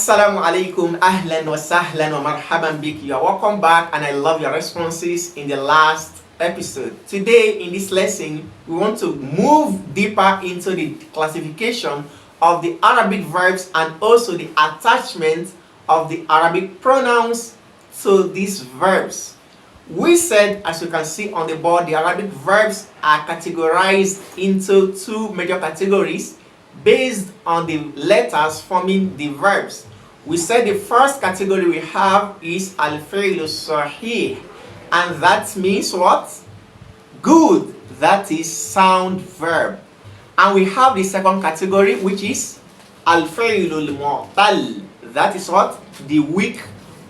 Assalamu alaikum, ahlan wa sahlan wa marhaban bik. You are welcome back, and I love your responses in the last episode. Today in this lesson, we want to move deeper into the classification of the Arabic verbs and also the attachment of the Arabic pronouns to these verbs. We said, as you can see on the board, the Arabic verbs are categorized into two major categories based on the letters forming the verbs. We said the first category we have is al-fi'lu sahih, and that means what? Good, that is sound verb. And we have the second category, which is al-fi'lu al-mu'tal, that is what? The weak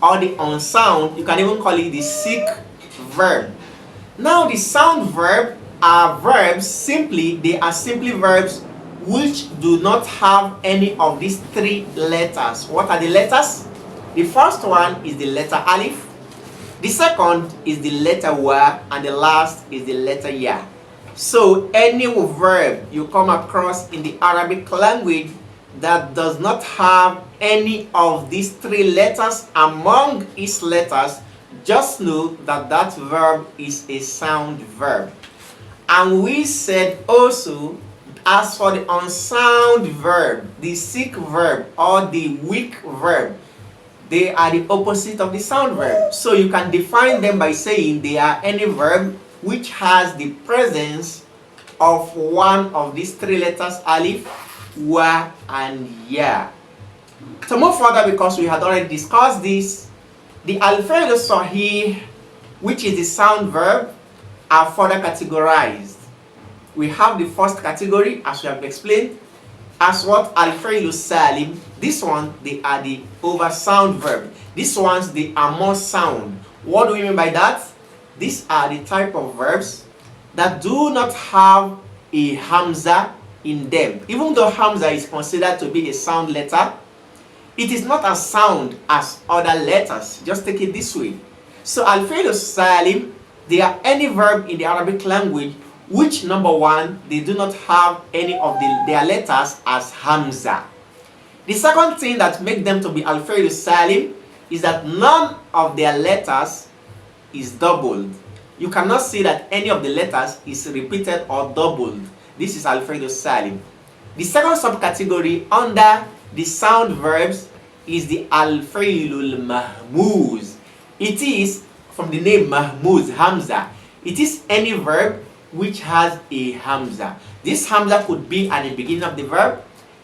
or the unsound. You can even call it the sick verb. Now the sound verb are verbs they are simply verbs which do not have any of these three letters. What are the letters? The first one is the letter alif, the second is the letter wa, and the last is the letter ya. So any verb you come across in the Arabic language that does not have any of these three letters among its letters, just know that that verb is a sound verb. And we said also, as for the unsound verb, the sick verb or the weak verb, they are the opposite of the sound verb. So you can define them by saying they are any verb which has the presence of one of these three letters, alif, wa, and ya. To move further, because we had already discussed this, the al-fi'l sahih, which is the sound verb, are further categorized. We have the first category, as we have explained, as what? Al-fi'lu salim. This one, they are the oversound verb. These ones, they are more sound. What do we mean by that? These are the type of verbs that do not have a hamza in them. Even though hamza is considered to be a sound letter, it is not as sound as other letters. Just take it this way. So al-fi'lu salim, they are any verb in the Arabic language which, number one, they do not have any of their letters as hamza. The second thing that makes them to be al-fi'l salim is that none of their letters is doubled. You cannot see that any of the letters is repeated or doubled. This is al-fi'l salim. The second subcategory under the sound verbs is the al-fi'l mahmuz. It is, from the name mahmuz, hamza, it is any verb which has a hamza. This hamza could be at the beginning of the verb,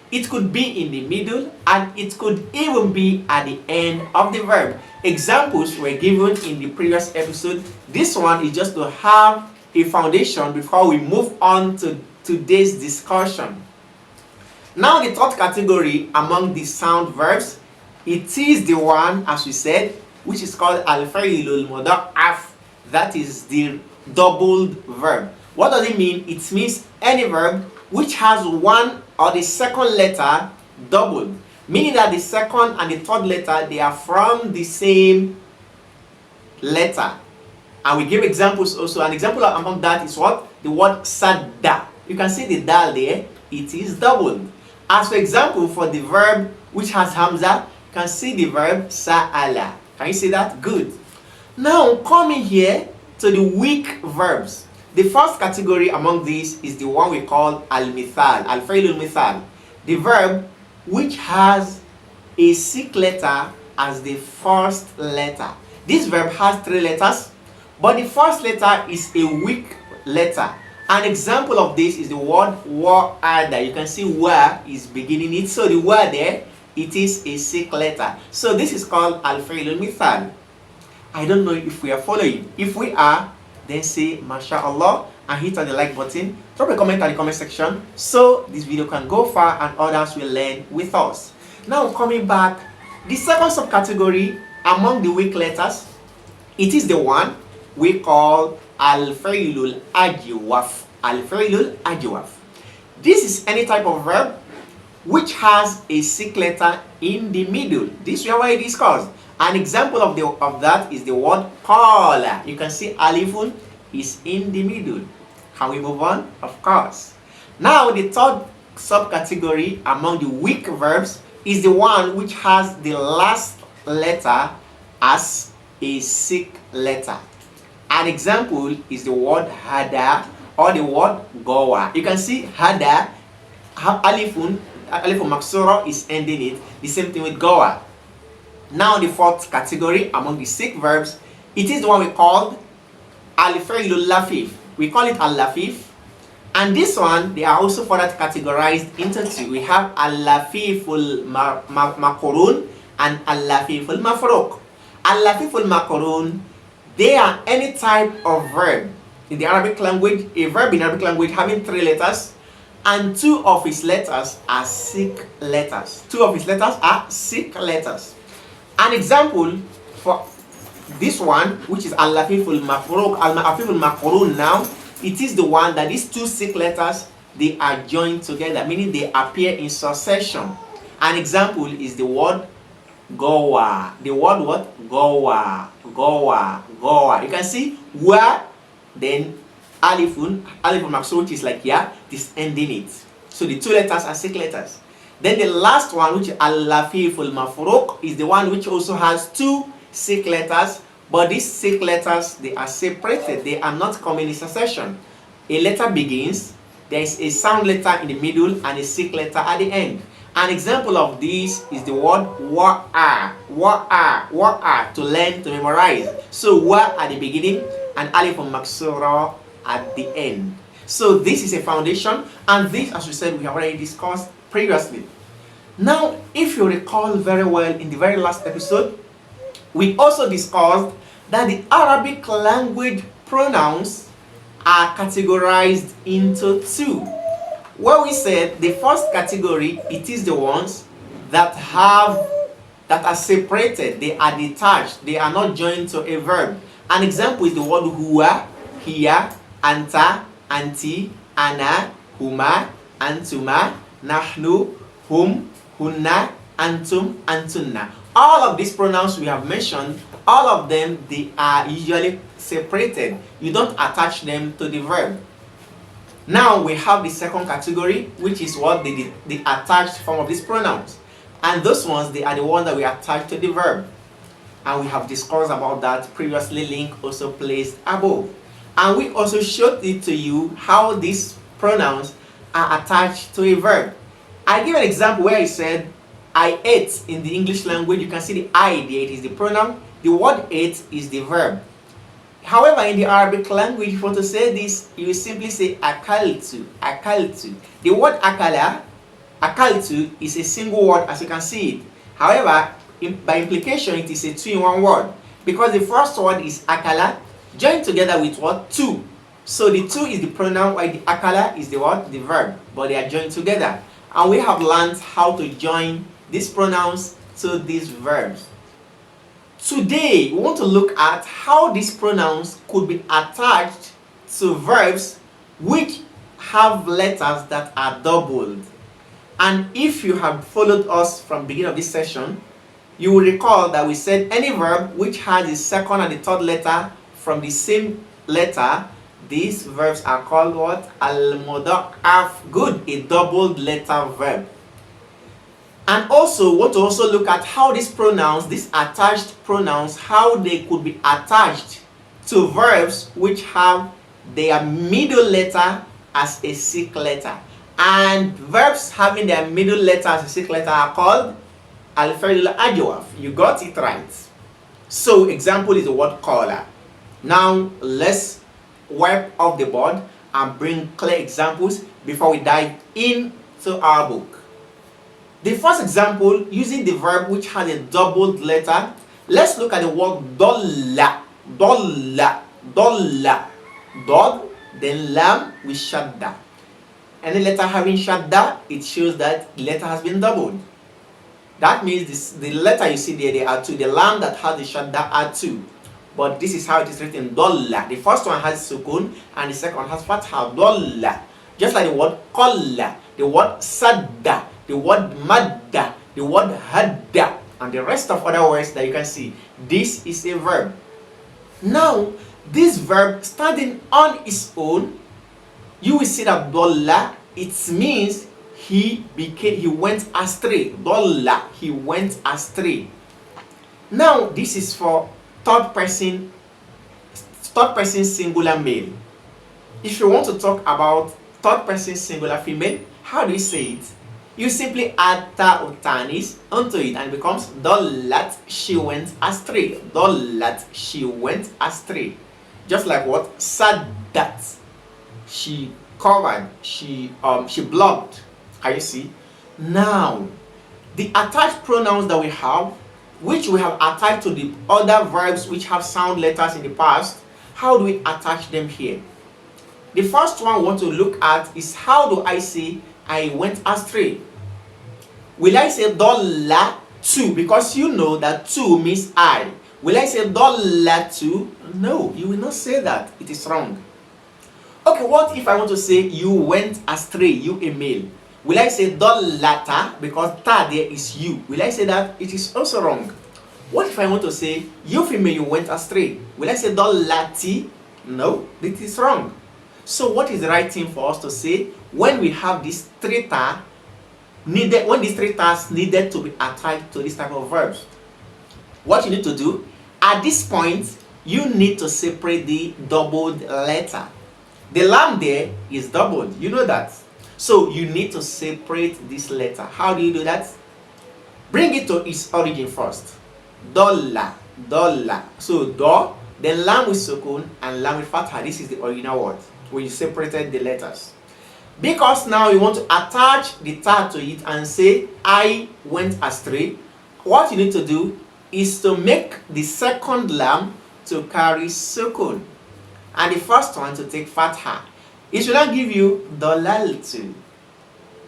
it could be in the middle, and it could even be at the end of the verb. Examples were given in the previous episode. This one is just to have a foundation before we move on to today's discussion. Now the third category among the sound verbs, it is the one, as we said, which is called al-fi'l al-moda'af. That is the doubled verb. What does it mean? It means any verb which has one or the second letter doubled, meaning that the second and the third letter, they are from the same letter. And we give examples also. An example among that is what? The word sadda. You can see the dal there, it is doubled. As for example, for the verb which has hamza, you can see the verb sa'ala. Can you see that? Good. Now coming here to the weak verbs. The first category among these is the one we call al-mithal, al-fi'l al-mithal, the verb which has a sick letter as the first letter. This verb has three letters, but the first letter is a weak letter. An example of this is the word wa'ada. You can see wa is beginning it, so the wa there, it is a sick letter. So this is called al-fi'l al-mithal. I don't know if we are following. If we are, then say MashaAllah and hit on the like button. Drop a comment in the comment section so this video can go far and others will learn with us. Now coming back, the second subcategory among the weak letters, it is the one we call al-fi'l al-ajwaf. Al-fi'l al-ajwaf. This is any type of verb which has a sick letter in the middle. This we already discussed. An example of that is the word qala. You can see alifun is in the middle. Can we move on? Of course. Now the third subcategory among the weak verbs is the one which has the last letter as a sikh letter. An example is the word hada or the word goa. You can see hada, alifun maksura is ending it. The same thing with goa. Now the fourth category among the sikh verbs, it is the one we call al-fi'lul lafif. We call it al-lafif. And this one, they are also further categorized into two. We have al-lafiful makurun and al-lafiful mafruq. Al-lafiful makurun, they are any type of verb in the Arabic language, a verb in Arabic language having 3 letters, and 2 of its letters are sikh letters. 2 of its letters are sikh letters. An example for this one, which is al-lafiful mafruq, al-lafiful makurun now, it is the one that these 2 sikh letters, they are joined together, meaning they appear in succession. An example is the word goa. The word what? Goa. Goa. Goa. You can see where, then alifun maksur, which is like yeah, it is ending it. So the 2 letters are sikh letters. Then the last one, which is al-lafiful mafruq, is the one which also has 2 sikh letters, but these sikh letters, they are separated. They are not coming in succession. A letter begins, there is a sound letter in the middle and a sikh letter at the end. An example of this is the word wa'a, wa'a, wa'a, to learn, to memorize. So wa at the beginning and alif maksura at the end. So this is a foundation, and this, as we said, we have already discussed previously. Now, if you recall very well, in the very last episode, we also discussed that the Arabic language pronouns are categorized into 2. Where we said the first category, it is the ones that are separated, they are detached, they are not joined to a verb. An example is the word huwa, hiya, anta, anti, ana, huma, antuma, nahnu, hum, hunna, antum, antunna. All of these pronouns we have mentioned, all of them, they are usually separated. You don't attach them to the verb. Now we have the second category, which is what the attached form of these pronouns. And those ones, they are the ones that we attach to the verb. And we have discussed about that previously, link also placed above. And we also showed it to you how these pronouns are attached to a verb. I give an example where I said, I ate in the English language. You can see the I, the ate is the pronoun. The word ate is the verb. However, in the Arabic language, if you want to say this, you will simply say akaltu, akaltu. The word akala, akaltu, is a single word as you can see it. However, by implication, it is a 2-in-1 word, because the first word is akala, joined together with what? 2. So the 2 is the pronoun, while the akala is the what? The verb, but they are joined together. And we have learned how to join these pronouns to these verbs. Today, we want to look at how these pronouns could be attached to verbs which have letters that are doubled. And if you have followed us from the beginning of this session, you will recall that we said any verb which has the second and the third letter from the same letter, these verbs are called what? Al-moda'af. Good, a doubled letter verb. And also, want to also look at how these pronouns, these attached pronouns, how they could be attached to verbs which have their middle letter as a sikh letter. And verbs having their middle letter as a sikh letter are called al-agwaf. You got it right. So, example is the word qala. Now, let's wipe off the board and bring clear examples before we dive into our book. The first example, using the verb which has a doubled letter, let's look at the word dolla, dolla, dolla. Dog, then lam with shadda. Any letter having shadda, it shows that the letter has been doubled. That means the letter you see there, they are 2. The lam that has the shadda are 2. But this is how it is written, dolla. The first one has sukun and the second one has fatha, dolla. Just like the word qalla, the word sadda, the word madda, the word hadda, and the rest of other words that you can see. This is a verb. Now, this verb standing on its own, you will see that dolla, it means he went astray. Dolla, he went astray. Now this is for third person singular male. If you want to talk about third person singular female, how do you say it? You simply add ta or tanis onto it and it becomes dollat, she went astray. Dollat, she went astray. Just like what? Saddat, she covered, she blocked. Can you see? Now, the attached pronouns that we have, which we have attached to the other verbs which have sound letters in the past, how do we attach them here? The first one we want to look at is, how do I say I went astray? Will I say dolla tu? Because you know that tu means I. Will I say dolla tu? No, you will not say that. It is wrong. Okay, what if I want to say you went astray, you a male? Will I say dollata? Because ta there is you. Will I say that? It is also wrong. What if I want to say you female, you went astray? Will I say dollati? No, it is wrong. So what is the right thing for us to say when we have these three ta needed, when these three tas needed to be attached to this type of verbs? What you need to do at this point, you need to separate the doubled letter. The lam there is doubled, you know that. So you need to separate this letter. How do you do that? Bring it to its origin first. Dolla, dolla. So do, then lam with sukun and lam with fatha. This is the original word where you separated the letters. Because now you want to attach the ta to it and say I went astray, what you need to do is to make the second lam to carry sukun and the first one to take fatha. It should not give you dolaltu.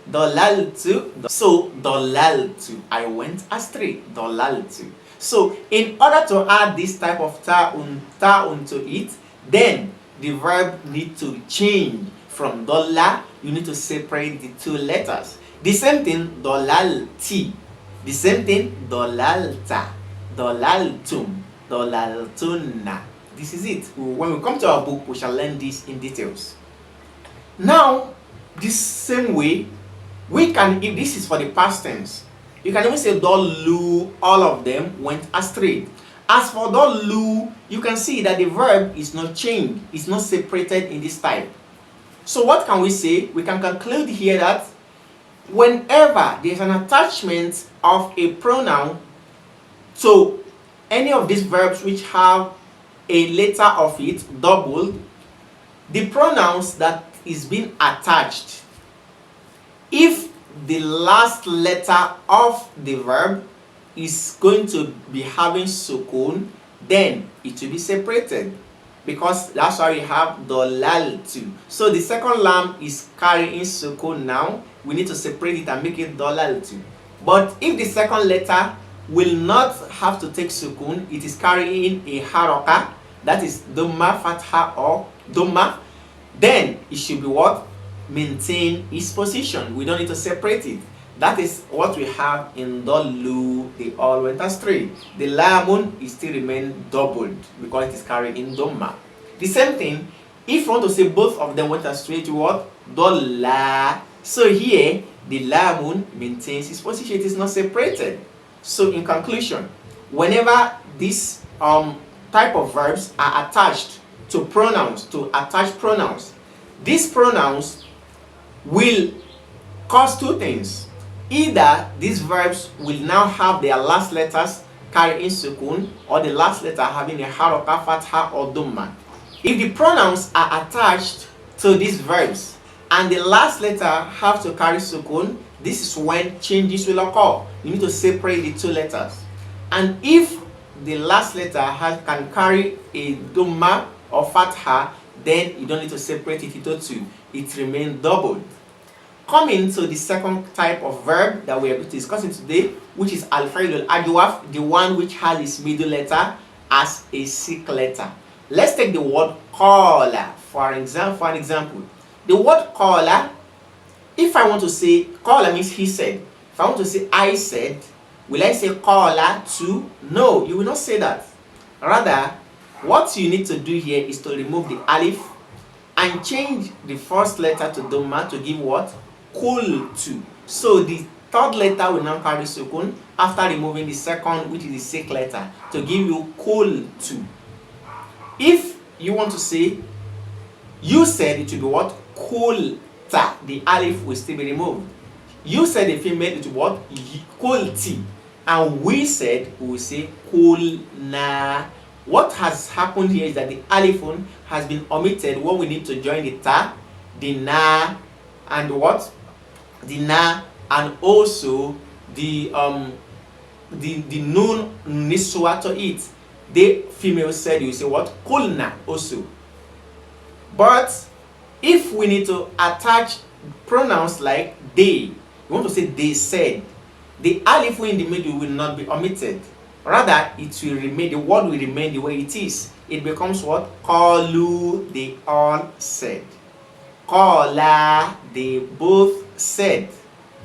Dolaltu. So dolaltu, I went astray. Dolaltu. So in order to add this type of ta onto it, then the verb need to change from dollar. You need to separate the two letters. The same thing dolalti. The same thing dolalta. Dolaltum. Dolaltunna. This is it. When we come to our book, we shall learn this in details. Now, this same way, we can, if this is for the past tense, you can even say dolu, all of them went astray. As for dolu, you can see that the verb is not changed, it's not separated in this type. So what can we say? We can conclude here that whenever there's an attachment of a pronoun to any of these verbs which have a letter of it doubled, the pronouns that is being attached, if the last letter of the verb is going to be having sukun, then it will be separated, because that's why we have dolaltu. So the second lam is carrying sukun now. We need to separate it and make it dolaltu. But if the second letter will not have to take sukun, it is carrying a haraka, that is dhamma, fatha or dhamma, then it should be what? Maintain its position. We don't need to separate it. That is what we have in dolu. They all went astray. The lamun is still remain doubled because it is carried in dhamma. The same thing, if you want to say both of them went astray, to what? Dolla. So here, the lamun maintains its position. It is not separated. So in conclusion, whenever this type of verbs are attached to pronouns, to attach pronouns, these pronouns will cause two things. Either these verbs will now have their last letters carrying sukun, or the last letter having a haraka, fatha or dhamma. If the pronouns are attached to these verbs and the last letter have to carry sukun, this is when changes will occur. You need to separate the two letters. And if the last letter can carry a dhamma or fatha, then you don't need to separate it into two. It remains doubled. Coming to the second type of verb that we are discussing today, which is al-agwaf, the one which has its middle letter as a sick letter. Let's take the word qala for an example. The word qala, if I want to say, qala means he said. If I want to say I said, will I say qala to? No, you will not say that. Rather, what you need to do here is to remove the alif and change the first letter to dhamma to give what? qultu. So the third letter will now carry sukun after removing the second, which is the sixth letter, to give you qultu. If you want to say you said, it will be what? Qulta. The alif will still be removed. You said the female, it will be what? Qulti. And we said, we will say qulna. What has happened here is that the alifun has been omitted when we need to join the ta, the na, and what? The na, and also the nun niswa to it. The female said, you say what? Kulna also. But if we need to attach pronouns like they, we want to say they said, the alif in the middle will not be omitted. Rather, it will remain, the word will remain the way it is. It becomes what? Qalu, they all said. Qala, they both said.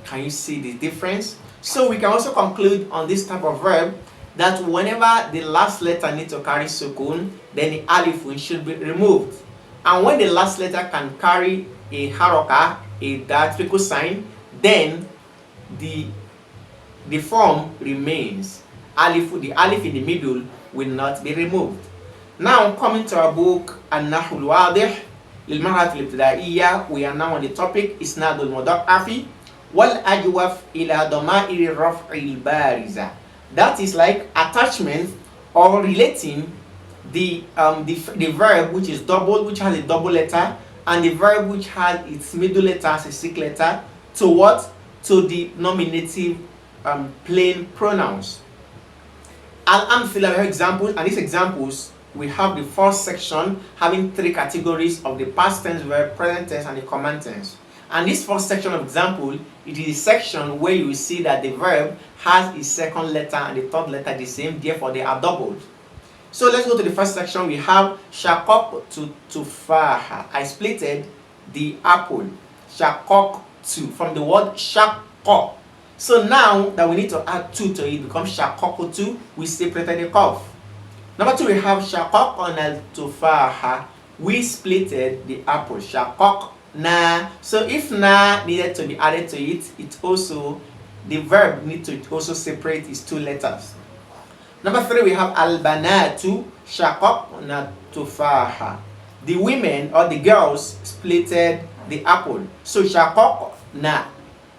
Can you see the difference? So we can also conclude on this type of verb that whenever the last letter needs to carry sukun, then the alif should be removed. And when the last letter can carry a haraka, a diacritical sign, then the form remains. The alif in the middle will not be removed. Now coming to our book النحو الواضح للمرحلة الابتدائية, we are now on the topic إسناد المضعف والأجوف إلى ضمائر الرفع البارزة. That is like attachment or relating the verb which is double, which has a double letter, and the verb which has its middle letter as a sixth letter, to what? To the nominative plain pronouns. Al-amthila, we have examples, and these examples we have the first section having three categories of the past tense verb, present tense, and the command tense. And this first section of example, it is a section where you will see that the verb has a second letter and the third letter the same, therefore they are doubled. So let's go to the first section. We have shaqaq to tufaha. I splitted the apple. Shaqaq to, from the word shaqqa. So now that we need to add two to it, becomes shaqaq to, we separated the qaf. Number two, we have shaqaq on al tufaha. We splitted the apple. Shaqaq na. So if na needed to be added to it, it also, the verb need to also separate its two letters. Number three, we have al-banatu shaqaqna tufaha. The women or the girls splitted the apple. So shaqaqna.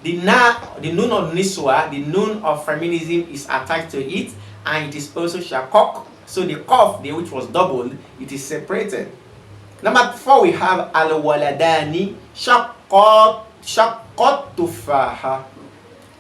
The nun of niswa, the nun of feminism is attached to it, and it is also shaqaq. So the qaf, which was doubled, it is separated. Number four, we have al-waladani shaqqat tufaha.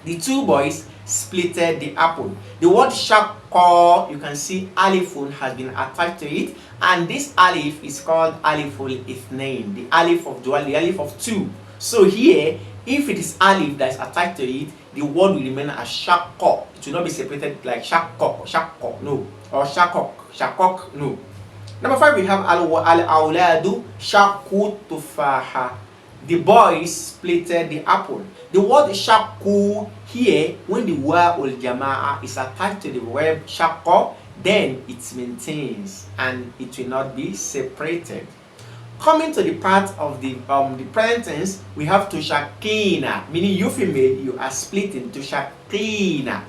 The two boys splitted the apple. The word shaqqa, you can see alifun has been attached to it, and this alif is called aliful ithnain, the alif of dual, the alif of two. So here, if it is alif that is attached to it, the word will remain as shaqqa. It will not be separated like shaqqa, no, or shaqaq, no. Number five, we have al-awladu shaqqu tufaha. The boys splitted the apple. The word shaqqu here, when the wa ul jama'a is attached to the verb shaqqa, then it maintains and it will not be separated. Coming to the part of the present tense, we have tushakina, meaning you female, you are splitting. Tushakina.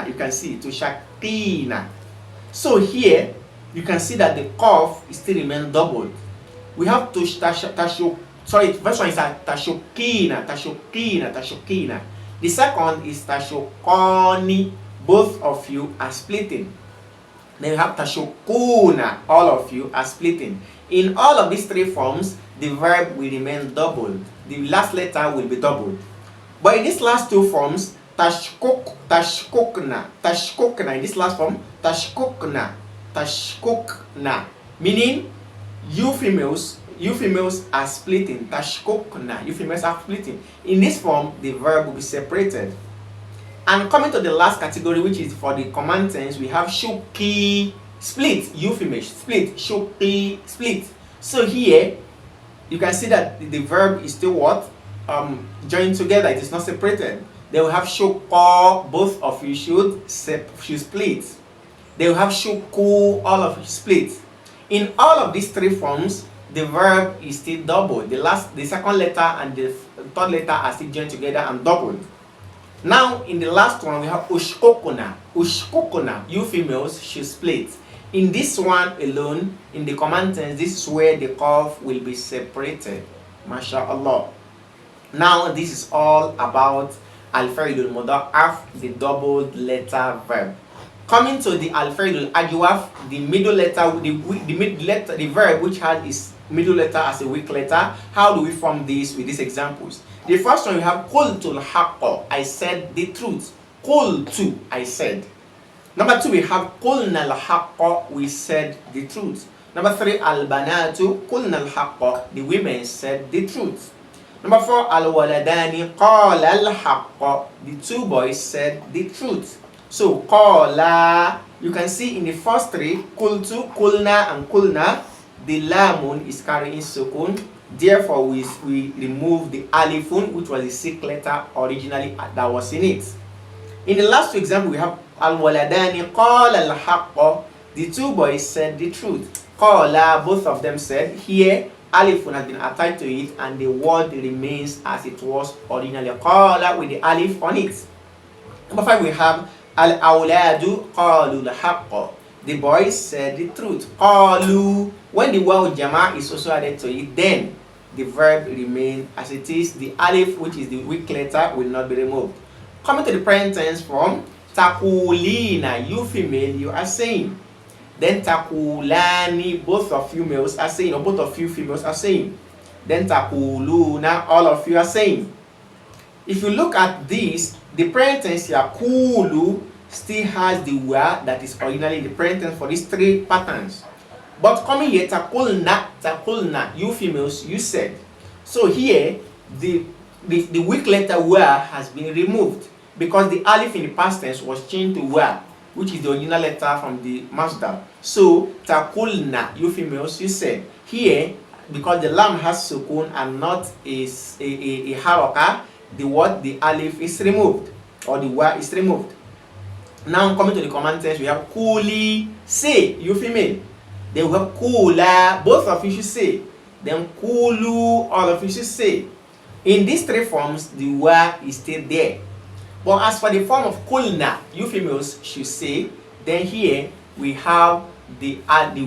You can see tushakina. So here you can see that the qaf is still remain doubled. We have first one is tashukina. The second is tashukani. Both of you are splitting. Then we have tashukuna. All of you are splitting. In all of these three forms, the verb will remain doubled. The last letter will be doubled. But in these last two forms, tashkukna. In this last form, tashkukna, meaning you females are splitting. Tashkukna, you females are splitting. In this form, the verb will be separated. And coming to the last category, which is for the command tense, we have shuki, split. You females split. Shuki, split. So here you can see that the verb is still what? Joined together. It is not separated. They will have shukka, both of you should split. They will have shuku, all of you split. In all of these three forms, the verb is still doubled. The second letter and the third letter are still joined together and doubled. Now, in the last one, we have ushkokuna. Ushkokuna, you females should split. In this one alone, in the command tense, this is where the curve will be separated. MashaAllah. Now, this is all about al-fi'l al-mudha'af, the doubled letter verb. Coming to the al-fi'l al-ajwaf, the middle letter, the verb which has its middle letter as a weak letter. How do we form this with these examples? The first one, we have qultu al-haqqa, I said the truth. Qultu, I said. Number two, we have qulna al-haqqa, we said the truth. Number three, al-banatu qulna al-haqqa, the women said the truth. Number four, al-waladani qala al-haqqa, the two boys said the truth. So qala, you can see in the first three, qultu, qulna, and qulna, the lamun is carrying sukun. Therefore, we remove the alifun, which was the sick letter originally that was in it. In the last two examples, we have al-waladani qala al-haqqa, the two boys said the truth. Qala, both of them said. Here, alifun has been attached to it, and the word remains as it was originally. Qala with the alif on it. Number five, we have al-awladu qalu al-haqqa, the boys said the truth. Qalu, when the word jama is also added to it, then the verb remains as it is. The alif, which is the weak letter, will not be removed. Coming to the present tense form, taqulina, you female, you are saying. Then taqulani, both of you males are saying, or both of you females are saying. Then taquluna, all of you are saying. If you look at this, the present tense yaqulu still has the word that is originally the present tense for these three patterns. But coming here, taqulna, you females, you said. So here, the weak letter wa has been removed because the alif in the past tense was changed to wa, which is the original letter from the masdar. So taqulna, you females, you said. Here, because the lam has sukun and not a haraka, the alif is removed, or the wa is removed. Now coming to the command tense, we have kuli, say, you female. Then we have kula, both of you should say. Then kulu, all of you should say. In these three forms, the wa is still there. But as for the form of kulna, you females should say, then here we have the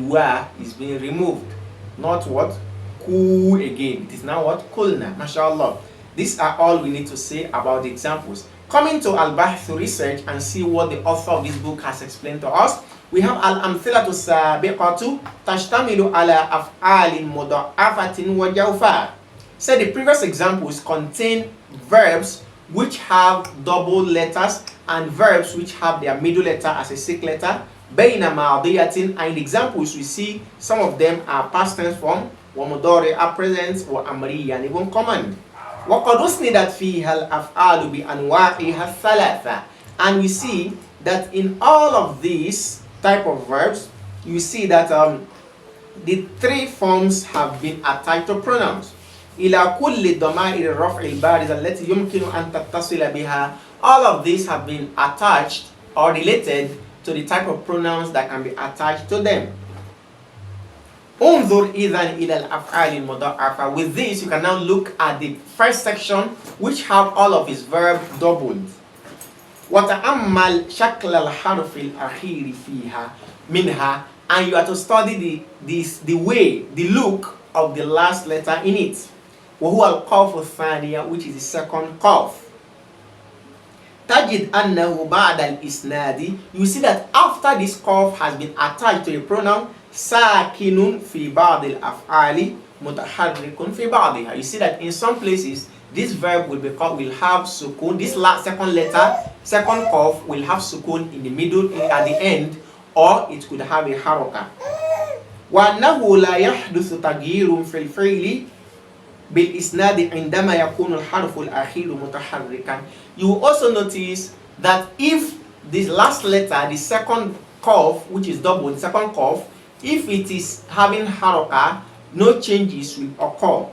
wa is being removed. Not what? Ku again. It is now what? Kulna. MashaAllah. These are all we need to say about the examples. Coming to al-bahth research and see what the author of this book has explained to us. We have al-amthilatu sabiqatu tashtamilu ala af'alin mudha'afatin wa jawfa. So the previous examples contain verbs which have double letters and verbs which have their middle letter as a sick letter. Bayna ma'diyatin, and in examples we see some of them are past tense form, wa mudari are present, wa amriya, and even command. وَقَدْ أُسْنِدَتْ فِيهَا الْأَفْعَالُ بِأَنْوَاعِهَا الثَّلَاثَةِ. And we see that in all of these type of verbs, you see that the three forms have been attached to pronouns. إِلَى كُلِّ ضَمَائِرِ الرَّفْعِ الْبَارِزَةِ الَّتِي يُمْكِنُ أَن تَتَّصِلَ بِهَا. All of these have been attached or related to the type of pronouns that can be attached to them. انظر إذن إلى الأفعال المضاعفة. With this, you can now look at the first section, which have all of its verb doubled. وتأمل شكل الحرف الأخير فيها منها, and you are to study the way, the look of the last letter in it. وهو القاف الثانية, which is the second قاف. تجد أنه بعد الإسناد, you see that after this قاف has been attached to a pronoun, sakinun fi ba'd al-af'ali mutaharrikun fi ba'diha. You see that in some places this verb will have sukun. This second letter, second qaf, will have sukun in the middle, at the end, or it could have a haraka. Wa annahu la yahduthu taghyirun fil fi'li bil isnad indama yakunu al-harfu al-akhir mutaharrikan. You will also notice that if this last letter, the second qaf, which is double, the second qaf, if it is having haraka, no changes will occur.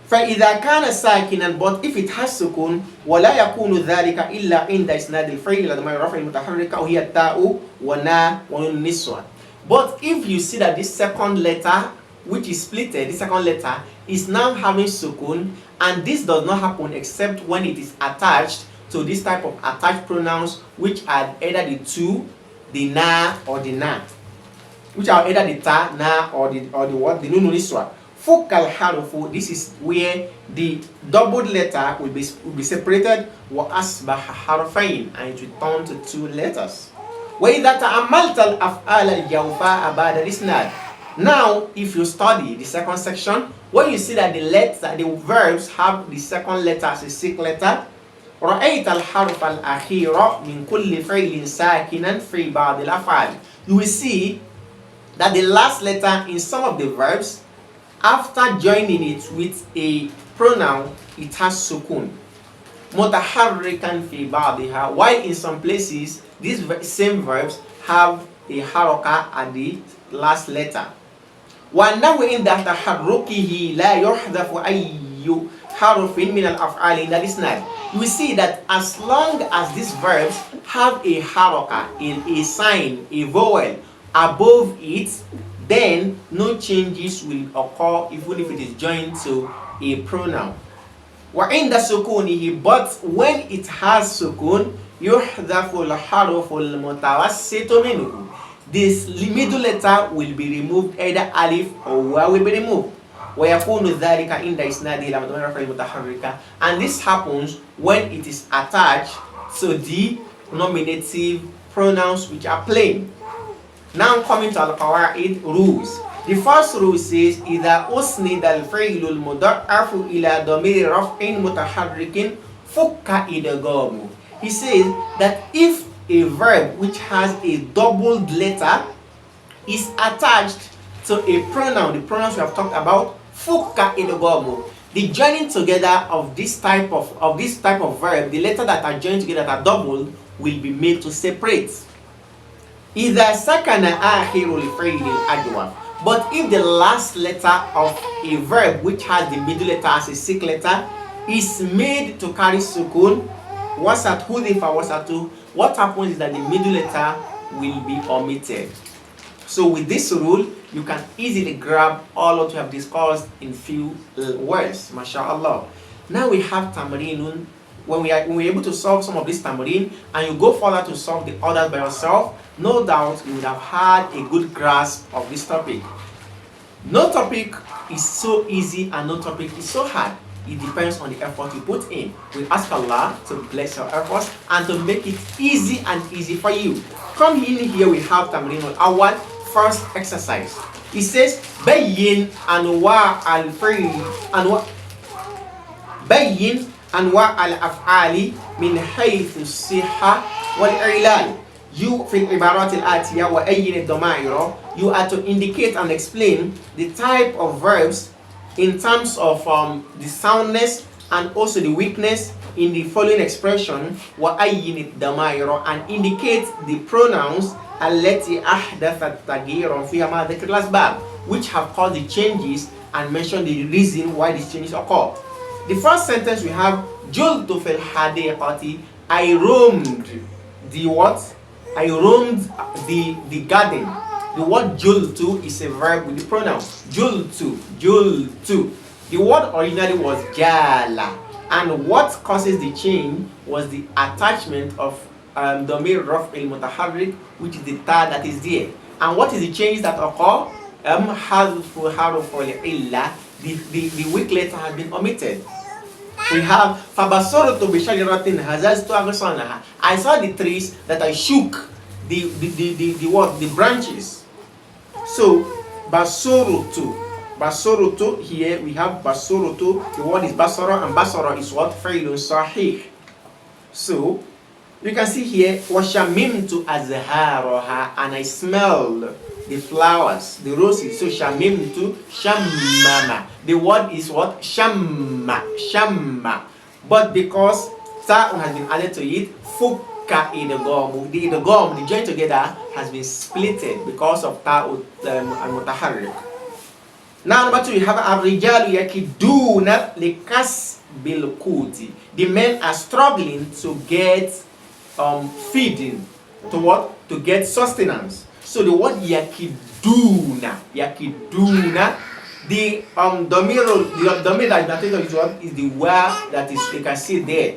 فإذا كان ساكنا, but if it has سكون, ولا يكون ذلك إلا عند إسناد الفعل إلى ضمائر الرفع المتحركة وهي التاء ونا ونون النسوة. But if you see that this second letter, which is splitted, this second letter is now having sukun, and this does not happen except when it is attached to this type of attached pronouns, which are either the tu, the na, or the na, which are either the ta, na, or the what, the nun niswa. Fukal harufu, this is where the doubled letter will be separated, wa asbaha harfain, and it will turn to two letters. وإذا تأملت الأفعال الجوفاء بعد الإسناد. Now, if you study the second section, when you see that the verbs have the second letter as a sick letter, رأيت الحرف الأخير من كل فعل ساكنا في بعض الأفعال. You will see that the last letter in some of the verbs, after joining it with a pronoun, it has sukun. متحركا في بعضها, while in some places these same verbs have a haraka at the last letter. وأنه عند تحركه لا يحذف أي حرف من الأفعال إلا الإسناد. We see that as long as these verbs have a haraka, a sign, a vowel above it, then no changes will occur even if it is joined to a pronoun. وعند سكونه, but when it has sukun, يحذف الحرف المتوسط منه. This middle letter will be removed, either alif or waw will be removed. ويكون ذلك عند إسناد إلى ضمائر المتحركة, and this happens when it is attached to the nominative pronouns which are plain. Now coming to al-qawaid rules. The first rule says إذا أسند الفعل المضعف إلى ضمير رفع متحرك فك إدغامه. He says that if a verb which has a doubled letter is attached to a pronoun, the pronouns we have talked about, fukka idgham, the joining together of this type of verb, the letters that are joined together that are doubled, will be made to separate. إذا سكن آخر الفعل الأجوف. But if the last letter of a verb which has the middle letter as a sick letter is made to carry sukun, wasat hudhifa wasatu, what happens is that the middle letter will be omitted. So with this rule, you can easily grab all what we have discussed in few words. MashaAllah. Now we have tamarinun. When we're able to solve some of this tamarin, and you go further to solve the others by yourself, no doubt you would have had a good grasp of this topic. No topic is so easy and no topic is so hard. It depends on the effort you put in. We ask Allah to bless your efforts and to make it easy and easy for you. Come in here, we have Tamrin al-Awwal, first exercise. It says, Bayyin anwa al-fi'l Bayyin anwa al-af'ali min haythu as-sihha wal-i'lal. You في العبارات الآتية وأين الضمائر, you are to indicate and explain the type of verbs in terms of the soundness and also the weakness in the following expression وأين الضمائر, and indicate the pronouns التي أحدثت تغييرا فيها مع ذكر الأسباب, which have caused the changes, and mention the reason why these changes occur. The first sentence we have جلت في الحديقة, I roamed the what? I roamed the garden. The word jultu is a verb with the pronoun jultu, jultu. The word originally was jala, and what causes the change was the attachment of ضمير رفع المتحرك, which is the ta that is there. And what is the change that occur? حذف حرف العلة, the weak letter has been omitted. We have فَبَصُرْتُ بِشَجَرَةٍ هَزَزْتُ أَغْصَانَهَا, I saw the trees that I shook the branches. So Basurutu, here we have Basurutu, the word is Basara, and Basara is what? Failun Sahih. So you can see here وَشَمِمْتُ أَزْهَارَهَا, and I smelled the flowers, the roses. So Shamimtu, Shammama. The word is what? Shamma, Shamma. But because ta'un has been added to it, Fukka idgham, the idgham, the join together, has been splitted because of ta'un al-mutaharrik. Now number 2, we have ar-rijalu yakiduna likasbil quti. The men are struggling to get feeding, to what? To get sustenance. So the word yakiduna, the domino that is the word that is, you can see there.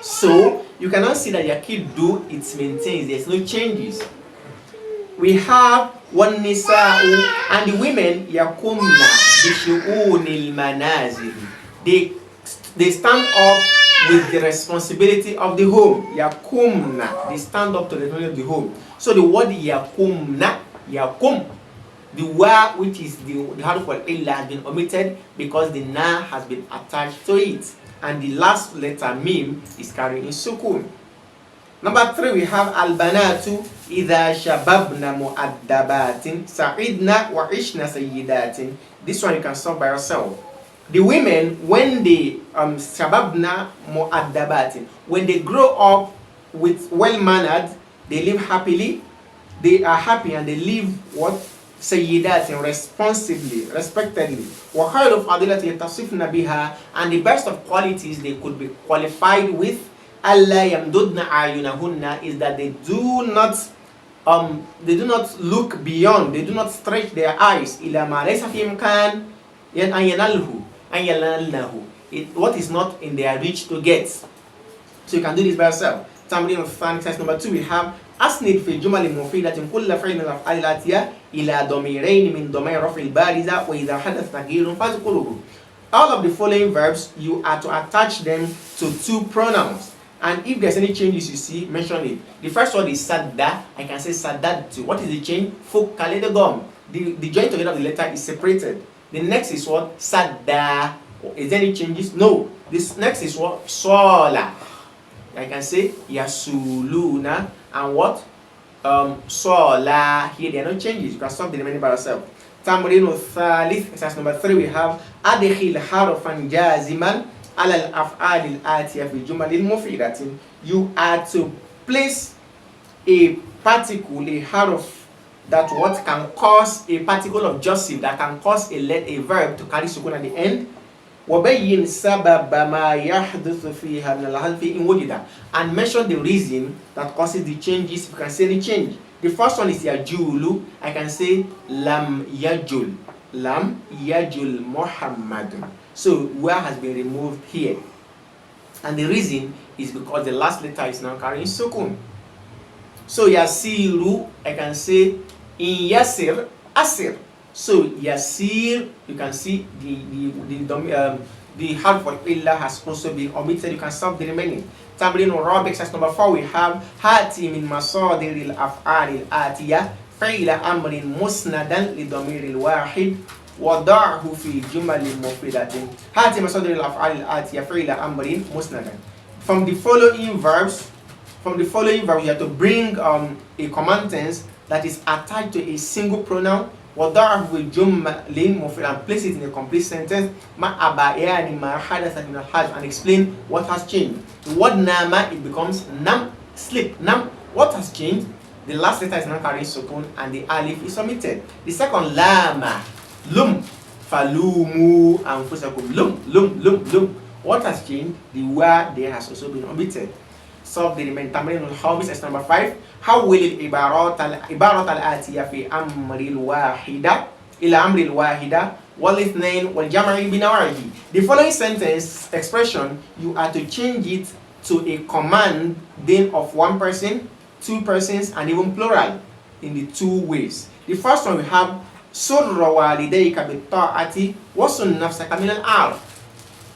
So you cannot see that yakidu, it maintains, there's no changes. We have one nisa'u, and the women yakumna bishu'unil manazil. They stand up with the responsibility of the home. Yakumna, they stand up to the responsibility of the home. So the word yakumna, yakum, the word which is the harf wal illa has been omitted because the na has been attached to it, and the last letter mim is carrying in sukun. Number 3, we have al-banatu idha shababna mu'addabatin sa'idna wa ishna sayyidatin. This one you can solve by yourself. The women, when they shababna mu'addabatin, when they grow up with well-mannered, they live happily, they are happy, and they live what? Sayyidatin, responsibly, respectedly. Wa khayru fadilati yatasifna biha, and the best of qualities they could be qualified with, Allah yamdudna ayunahunna, is that they do not look beyond, they do not stretch their eyes ila ma laysa fi imkan an yanalhu, what is not in their reach to get. So you can do this by yourself. Tamrin of exercise number 2, we have asnid fi jumal mufidatin kull fi'lin min al-af'al al-atiya ila damirain min ضمائر رفع البارزة وإذا حدث تغيير فاذكره. All of the following verbs, you are to attach them to 2 pronouns. And if there's any changes you see, mention it. The first one is sadda. I can say saddadtu. What is the change? Fukale the gum. The joint together of the letter is separated. The next is what? Sadda. Is there any changes? No. This next is what? Sola. I can say yasuluna. And what? Sola. Here there are no changes. You can stop the remaining by yourself. Tamrinu thalith. Exercise number 3, we have adkhil harfan jaziman ala al-af'al al-atiya fi jumal al-mufidatin. You are to place a particle, a harf, that what can cause a particle of josif, that can cause a verb to carry sukun at the end. وَبَيِّنْ سَبَبَ مَا يَحْدُثُ فِيهَا مِنَ الْحَذْفِ إِنْ وُجِدَ, and mention the reason that causes the changes. You can say the change. The first one is yajulu. I can say lam yajul. Lam yajul Muhammadun. So where has been removed here, and the reason is because the last letter is now carrying sukun. So yasiru, I can say in yasir asir. So yasir, you can see the harf of illa has also been omitted. You can solve the remaining. Tamrin Rabi, exercise number 4, we have hati min masadir al-af'al al-atiya fi'la amrin musnadan li damir al-wahid وضعه في جمل مفردة. هات مصادر الأفعال الآتية فعل أمر مسندا. From the following verbs, you have to bring a command tense that is attached to a single pronoun. وضعه في جمل مفردة, and place it in a complete sentence. ما أبيان ما حدث من الحاج, and explain what has changed. The word nama, it becomes nam, sleep. Nam, what has changed? The last letter is not carrying sukun and the alif is omitted. The second lama, lum, falumu anfusakum. Lum. What has changed? The word there has also been omitted. Solve the remaining. Tamrin al-Khamis, as number 5. حول العبارة الآتية في أمر الواحدة إلى أمر الواحدة والاثنين والجمع بنوعه. The following sentence expression, you are to change it to a command then of one person, 2 persons, and even plural in the 2 ways. The first one we have سر والديك بالطاعة وصن نفسك من الأرض.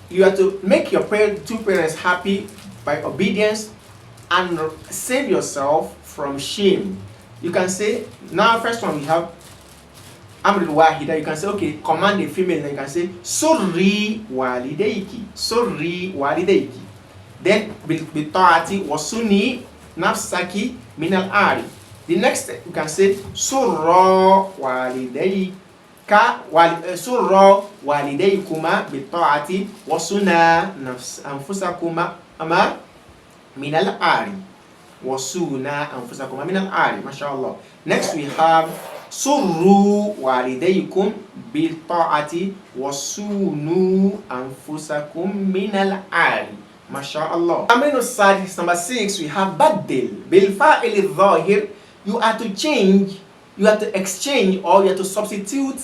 You have to make your 2 parents happy by obedience and save yourself from shame. You can say, now first one we have Amr al-Wahida. You can say, okay, command a female, then you can say surri walidayki. Then بالطاعة وصني نفسك من الأرض. The next you can say surra walidaykuma bitta'ati wa suna anfusakuma min al-ari. MashaAllah. Next we have surru walidaykum bitta'ati wa sunu anfusakum min al-ari. MashaAllah. Amrin al-Sadis, number 6, we have baddil bil fa'il al-zahir you are to change, you have to exchange, or you have to substitute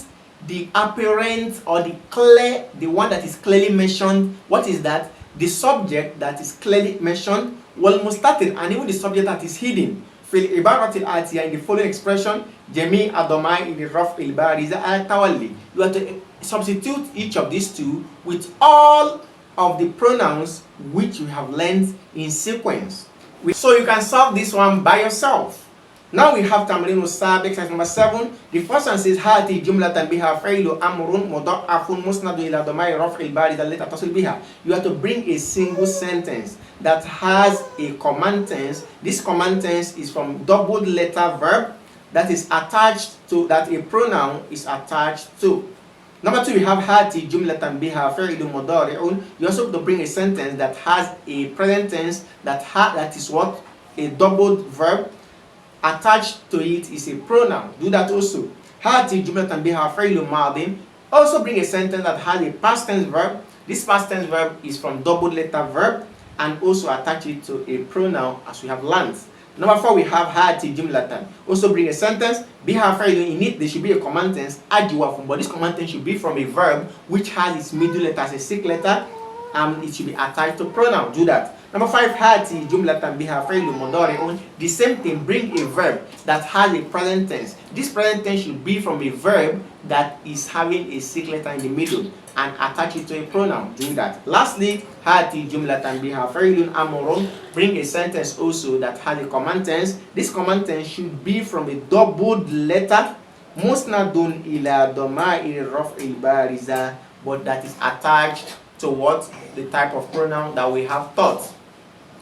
the apparent or the one that is clearly mentioned. What is that? The subject that is clearly mentioned, والمستتر, and even the subject that is hidden. في العبارة الآتية, in the following expression, جميع الضمائر الرفع البارزة على التوالي. You have to substitute each of these two with all of the pronouns which you have learned in sequence. So you can solve this one by yourself. Now we have تمرين السابق, exercise number 7. The first one says هاتي جملة بها فعل أمر مضعف مسند إلى ضمائر رفع البارزة التي تتصل بها. You have to bring a single sentence that has a command tense. This command tense is from doubled letter verb that is attached to, that a pronoun is attached to. Number 2, we have هاتي جملة بها فعل مضارع. You also have to bring a sentence that has a present tense that is what? A doubled verb. Attached to it is a pronoun. Do that also. هاتي جملة بها فعل ماض. Also bring a sentence that has a past tense verb. This past tense verb is from double letter verb and also attach it to a pronoun as we have learned. Number 4, we have هاتي جملة. Also bring a sentence بها فعل. In it there should be a command tense أجوف, but this command tense should be from a verb which has its middle letter as a sick letter and it should be attached to pronoun. Do that. Number 5, هاتي جملة بها فعل مضارع. The same thing, bring a verb that has a present tense. This present tense should be from a verb that is having a sick letter in the middle and attach it to a pronoun. Do that. Lastly, هاتي جملة بها فعل أمر. Bring a sentence also that has a command tense. This command tense should be from a doubled letter مسند إلى ضمائر الرفع البارزة, but that is attached to what? The type of pronoun that we have taught.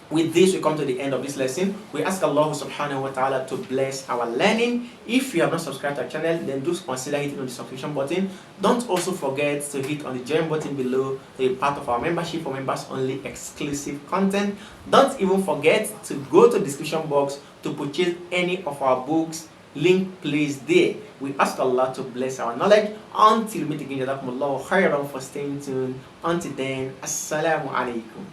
With this, we come to the end of this lesson. We ask Allah subhanahu wa ta'ala to bless our learning. If you have not subscribed to our channel, then do consider hitting on the subscription button. Don't also forget to hit on the join button below to be part of our membership for members only exclusive content. Don't even forget to go to the description box to purchase any of our books. Link placed there. We ask Allah to bless our knowledge. Until we meet again, jazakumullahu khairan for staying tuned. Until then, assalamu alaikum.